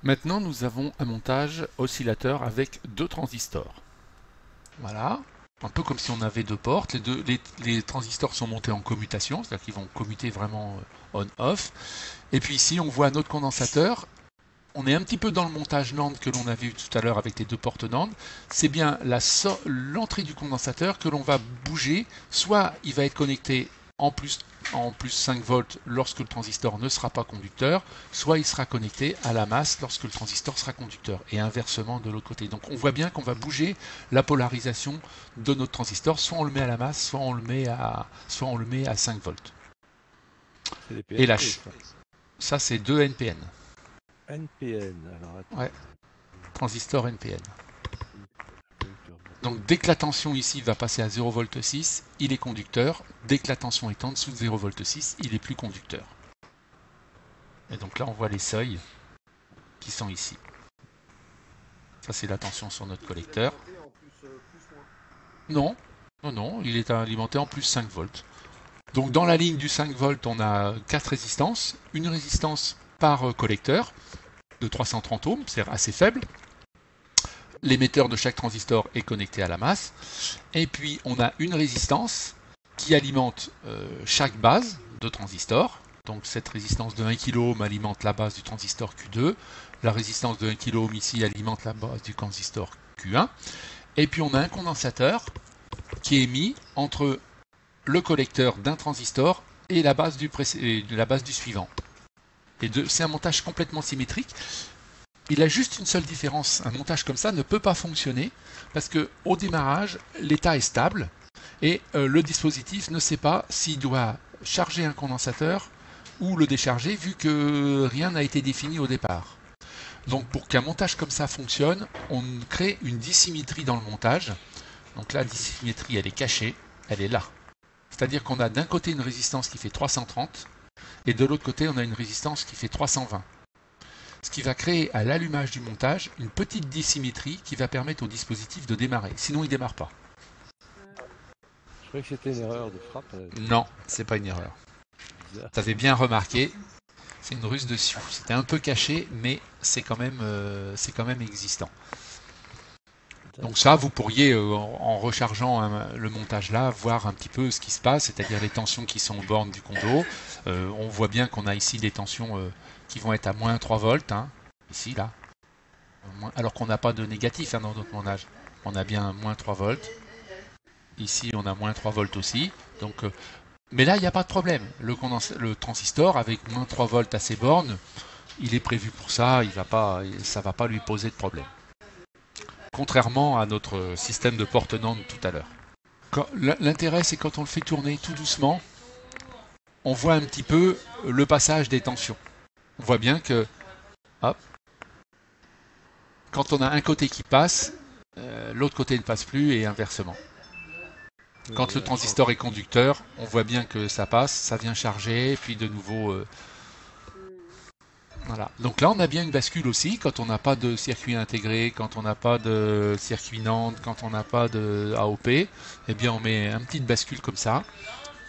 Maintenant, nous avons un montage oscillateur avec deux transistors. Voilà, un peu comme si on avait deux portes. Les transistors sont montés en commutation, c'est-à-dire qu'ils vont commuter vraiment on-off. Et puis ici, on voit notre condensateur. On est un petit peu dans le montage NAND que l'on avait vu tout à l'heure avec les deux portes NAND. C'est bien l'entrée du condensateur que l'on va bouger. Soit il va être connecté en plus 5 volts lorsque le transistor ne sera pas conducteur, soit il sera connecté à la masse lorsque le transistor sera conducteur, et inversement de l'autre côté. Donc on voit bien qu'on va bouger la polarisation de notre transistor, soit on le met à la masse, soit on le met à 5 volts. C'est des Et là, PNP, ça. ça c'est 2 NPN. NPN, alors attends. Ouais, transistor NPN. Conducteur. Donc dès que la tension ici va passer à 0,6 V, il est conducteur. Dès que la tension est en dessous de 0,6 V, il est plus conducteur. Et donc là, on voit les seuils qui sont ici. Ça, c'est la tension sur notre collecteur. Non, non, il est alimenté en plus 5 volts. Donc dans la ligne du 5 volts, on a 4 résistances. Une résistance par collecteur de 330 ohms, c'est assez faible. L'émetteur de chaque transistor est connecté à la masse. Et puis on a une résistance qui alimente chaque base de transistor. Donc cette résistance de 1 kΩ alimente la base du transistor Q2. La résistance de 1 kΩ ici alimente la base du transistor Q1. Et puis on a un condensateur qui est mis entre le collecteur d'un transistor et la base du suivant. Et c'est un montage complètement symétrique. Il a juste une seule différence. Un montage comme ça ne peut pas fonctionner parce que au démarrage, l'état est stable et le dispositif ne sait pas s'il doit charger un condensateur ou le décharger vu que rien n'a été défini au départ. Donc pour qu'un montage comme ça fonctionne, on crée une dissymétrie dans le montage. Donc la dissymétrie, elle est cachée, elle est là. C'est-à-dire qu'on a d'un côté une résistance qui fait 330 et de l'autre côté on a une résistance qui fait 320. Ce qui va créer à l'allumage du montage une petite dissymétrie qui va permettre au dispositif de démarrer. Sinon il ne démarre pas. Je croyais que c'était une erreur de frappe. Non, c'est pas une erreur. Bizarre. Vous avez bien remarqué, c'est une ruse de Sioux. C'était un peu caché, mais c'est quand même existant. Donc ça, vous pourriez, en rechargeant le montage là, voir un petit peu ce qui se passe, c'est-à-dire les tensions qui sont aux bornes du condo. On voit bien qu'on a ici des tensions qui vont être à moins 3 volts, hein, ici, là. Alors qu'on n'a pas de négatif dans notre montage. On a bien moins 3 volts. Ici, on a moins 3 volts aussi. Donc, mais là, il n'y a pas de problème. Le transistor, avec moins 3 volts à ses bornes, il est prévu pour ça, ça ne va pas lui poser de problème. Contrairement à notre système de porte NAND tout à l'heure. L'intérêt, c'est quand on le fait tourner tout doucement, on voit un petit peu le passage des tensions. On voit bien que, hop, quand on a un côté qui passe, l'autre côté ne passe plus et inversement. Quand le transistor est conducteur, on voit bien que ça passe, ça vient charger, puis de nouveau. Voilà. Donc là, on a bien une bascule aussi quand on n'a pas de circuit intégré, quand on n'a pas de circuit NAND, quand on n'a pas de AOP. Eh bien, on met une petite bascule comme ça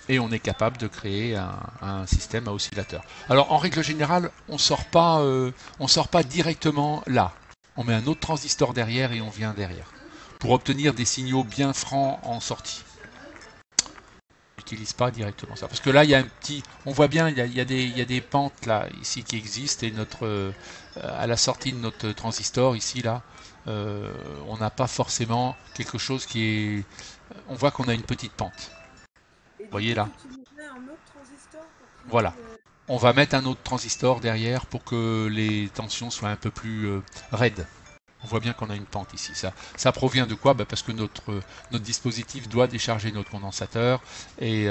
et on est capable de créer un système à oscillateur. Alors, en règle générale, on sort pas directement là. On met un autre transistor derrière et on vient derrière pour obtenir des signaux bien francs en sortie. N'utilise pas directement ça. Parce que là, il y a un petit. On voit bien, il y a des pentes là, ici qui existent, et à la sortie de notre transistor, ici, là, on n'a pas forcément quelque chose qui est. On voit qu'on a une petite pente. Et Vous du voyez coup, là? tu utiliserais un autre transistor pour Voilà. créer le... On va mettre un autre transistor derrière pour que les tensions soient un peu plus raides. On voit bien qu'on a une pente ici. Ça provient de quoi? Parce que notre dispositif doit décharger notre condensateur et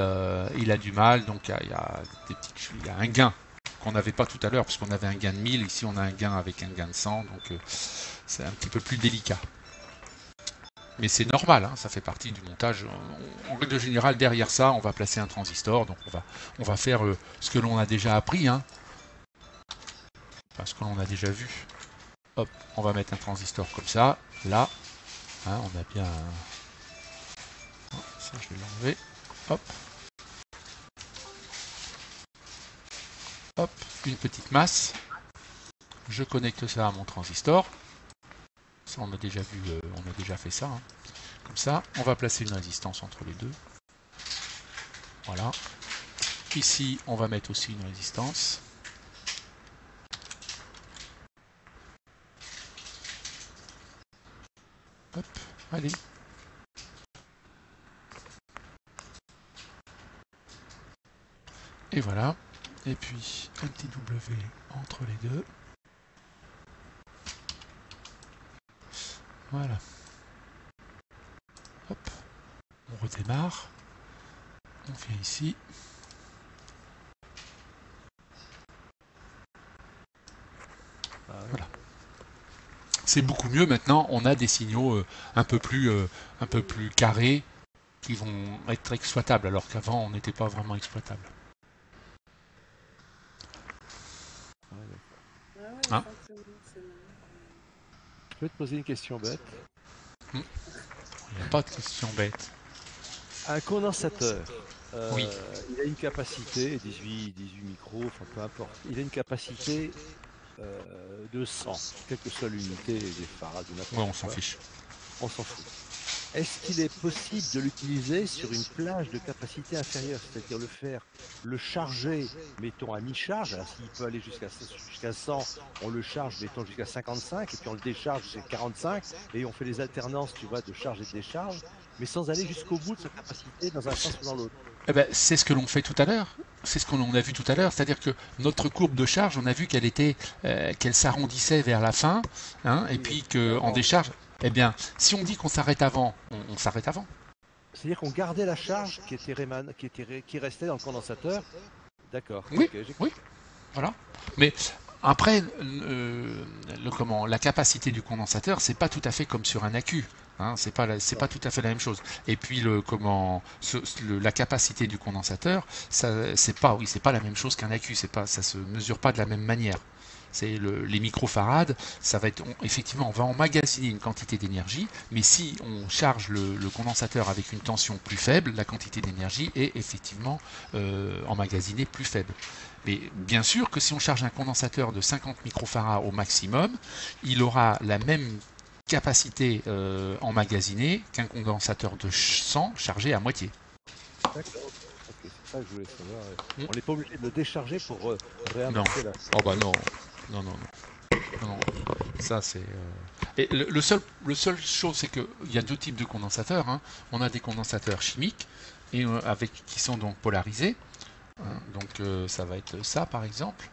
il a du mal. Donc il y a un gain qu'on n'avait pas tout à l'heure, parce qu'on avait un gain de 1000. Ici, on a un gain avec un gain de 100. Donc c'est un petit peu plus délicat. Mais c'est normal, hein, ça fait partie du montage. En règle générale, derrière ça, on va placer un transistor. Donc on va faire ce que l'on a déjà appris, hein, ce que l'on a déjà vu. Hop, on va mettre un transistor comme ça, là, hein, on a bien, ça je vais l'enlever, hop, hop, une petite masse, je connecte ça à mon transistor. Ça, on a déjà vu, on a déjà fait ça. Hein. Comme ça, on va placer une résistance entre les deux. Voilà. Ici, on va mettre aussi une résistance. Hop, allez. Et voilà. Et puis, un petit W entre les deux. Voilà. Hop. On redémarre. On vient ici. Voilà. C'est beaucoup mieux maintenant. On a des signaux un peu plus carrés qui vont être exploitables, alors qu'avant on n'était pas vraiment exploitable. Hein? Je peux te poser une question bête? Il n'y a pas de question bête. Un condensateur, Oui. il a une capacité, 18 micros, enfin peu importe, il a une capacité de 100, quelle que soit l'unité des farades ou n'importe Ouais, on s'en quoi. fiche. On s'en fout. Est-ce qu'il est possible de l'utiliser sur une plage de capacité inférieure, c'est-à-dire le charger, mettons à mi-charge, alors s'il peut aller jusqu'à 100, on le charge, mettons jusqu'à 55, et puis on le décharge jusqu'à 45, et on fait les alternances, tu vois, de charge et de décharge, mais sans aller jusqu'au bout de sa capacité dans un sens ou dans l'autre. Eh ben, c'est ce que l'on fait tout à l'heure. C'est ce qu'on a vu tout à l'heure, c'est-à-dire que notre courbe de charge, on a vu qu'elle s'arrondissait vers la fin, hein, et puis qu'en décharge, eh bien, si on dit qu'on s'arrête avant, on s'arrête avant. C'est-à-dire qu'on gardait la charge qui restait dans le condensateur. D'accord. Oui, Okay, oui, voilà. Mais après, la capacité du condensateur, c'est pas tout à fait comme sur un accu. Hein, c'est pas tout à fait la même chose. Et puis la capacité du condensateur, c'est pas la même chose qu'un accu. Ça se mesure pas de la même manière. C'est les microfarads, ça va être effectivement, on va emmagasiner une quantité d'énergie, mais si on charge le condensateur avec une tension plus faible, la quantité d'énergie est effectivement emmagasinée plus faible. Mais bien sûr que si on charge un condensateur de 50 microfarads au maximum, il aura la même capacité emmagasinée qu'un condensateur de 100 chargé à moitié. D'accord. Okay, c'est ça que je voulais savoir. On n'est pas obligé de le décharger pour réinverser la. Oh bah non. Non. Ça c'est. Et le seul chose, c'est qu'il y a deux types de condensateurs. Hein. On a des condensateurs chimiques et qui sont donc polarisés. Hein. Donc ça va être ça par exemple.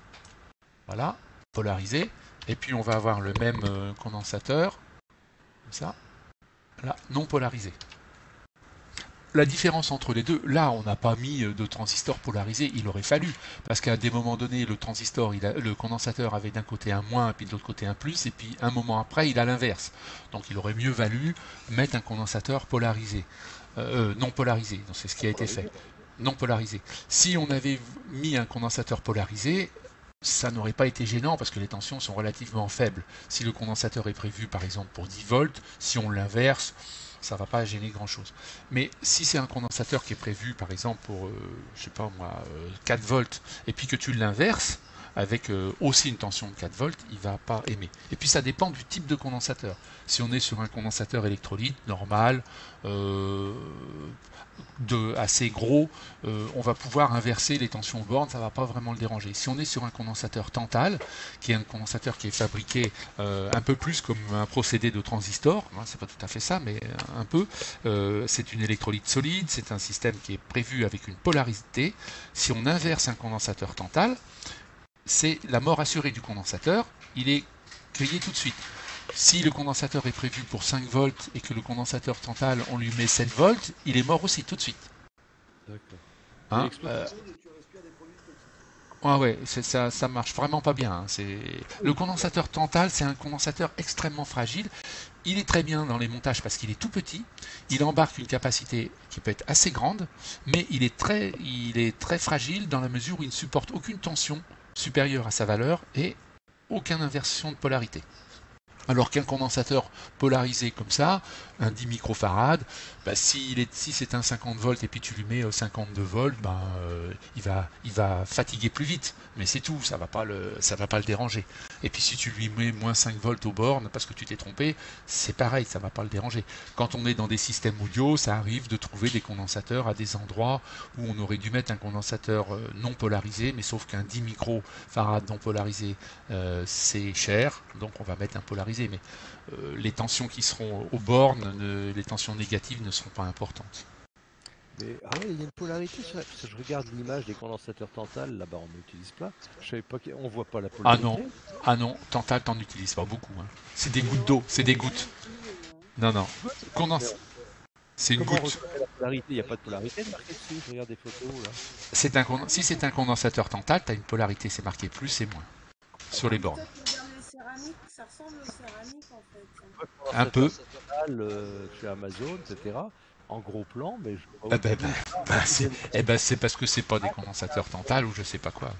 Voilà, polarisé. Et puis on va avoir le même condensateur, comme ça, là, non polarisé. La différence entre les deux, là on n'a pas mis de transistor polarisé, il aurait fallu, parce qu'à des moments donnés le condensateur avait d'un côté un moins, puis de l'autre côté un plus, et puis un moment après il a l'inverse. Donc il aurait mieux valu mettre un condensateur polarisé, non polarisé, donc c'est ce qui a été fait, non polarisé. Si on avait mis un condensateur polarisé, ça n'aurait pas été gênant parce que les tensions sont relativement faibles. Si le condensateur est prévu par exemple pour 10 volts, si on l'inverse, ça ne va pas gêner grand chose. Mais si c'est un condensateur qui est prévu par exemple pour, je sais pas moi, 4 volts, et puis que tu l'inverses, avec aussi une tension de 4 volts, il ne va pas aimer. Et puis ça dépend du type de condensateur. Si on est sur un condensateur électrolyte normal, assez gros, on va pouvoir inverser les tensions bornes, ça ne va pas vraiment le déranger. Si on est sur un condensateur Tantal, qui est un condensateur qui est fabriqué un peu plus comme un procédé de transistor, hein, c'est pas tout à fait ça, mais un peu, c'est une électrolyte solide, c'est un système qui est prévu avec une polarité. Si on inverse un condensateur Tantal, c'est la mort assurée du condensateur, il est grillé tout de suite. Si le condensateur est prévu pour 5 volts et que le condensateur Tantal, on lui met 7 volts, il est mort aussi tout de suite. D'accord. Hein, ouais, ça marche vraiment pas bien. Hein. Le condensateur Tantal, c'est un condensateur extrêmement fragile. Il est très bien dans les montages parce qu'il est tout petit. Il embarque une capacité qui peut être assez grande, mais il est très fragile dans la mesure où il ne supporte aucune tension supérieure à sa valeur et aucune inversion de polarité. Alors qu'un condensateur polarisé comme ça, un 10 microfarad, bah, si c'est un 50 volts et puis tu lui mets 52 volts, bah, il va fatiguer plus vite. Mais c'est tout, ça va pas le déranger. Et puis si tu lui mets moins 5 volts aux bornes parce que tu t'es trompé, c'est pareil, ça va pas le déranger. Quand on est dans des systèmes audio, ça arrive de trouver des condensateurs à des endroits où on aurait dû mettre un condensateur non polarisé, mais sauf qu'un 10 microfarad non polarisé, c'est cher, donc on va mettre un polarisé. Mais les tensions qui seront aux bornes, les tensions négatives ne seront pas importantes. Mais ah ouais, il y a une polarité sur parce que je regarde l'image des condensateurs Tantal, là-bas on n'utilise pas. Je savais pas qu'on voit pas la polarité. Ah non, Tantal t'en utilises pas beaucoup. Hein. C'est des gouttes d'eau, c'est des gouttes. Non, non. Condense. C'est une Comment on goutte. reconnaît la polarité? Il n'y a pas de polarité marquée dessus. Je regarde des photos là. Si c'est un condensateur Tantal, tu as une polarité, c'est marqué plus et moins sur les bornes. Toi qui regardes les céramiques, ça ressemble aux céramiques en fait. Un peu. Tantal, chez Amazon, etc. En gros plan, mais je vois C'est parce que c'est pas des condensateurs Tantal ou je sais pas quoi.